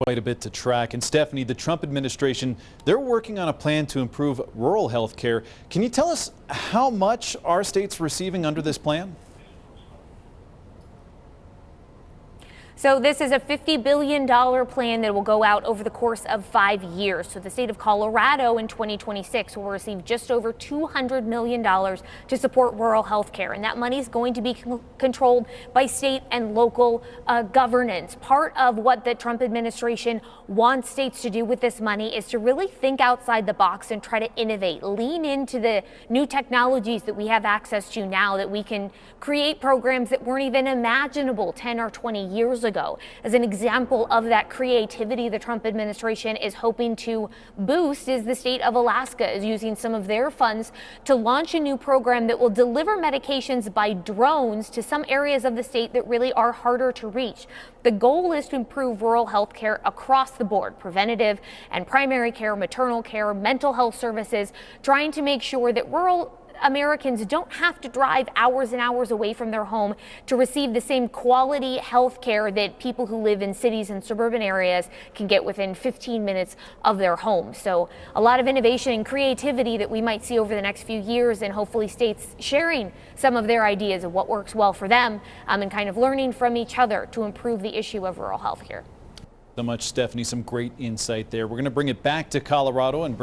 Quite a bit to track. And Stephanie, the Trump administration, they're working on a plan to improve rural health care. Can you tell us how much our state's receiving under this plan? So this is a $50 billion plan that will go out over the course of 5 years. So the state of Colorado in 2026 will receive just over $200 million to support rural health care. And that money is going to be controlled by state and local governance. Part of what the Trump administration wants states to do with this money is to really think outside the box and try to innovate, lean into the new technologies that we have access to now, that we can create programs that weren't even imaginable 10 or 20 years ago. As an example of that creativity the Trump administration is hoping to boost is the state of Alaska is using some of their funds to launch a new program that will deliver medications by drones to some areas of the state that really are harder to reach. The goal is to improve rural health care across the board, preventative and primary care, maternal care, mental health services, trying to make sure that rural Americans don't have to drive hours and hours away from their home to receive the same quality health care that people who live in cities and suburban areas can get within 15 minutes of their home. So a lot of innovation and creativity that we might see over the next few years, and hopefully states sharing some of their ideas of what works well for them and kind of learning from each other to improve the issue of rural health care. So much, Stephanie. Some great insight there. We're going to bring it back to Colorado and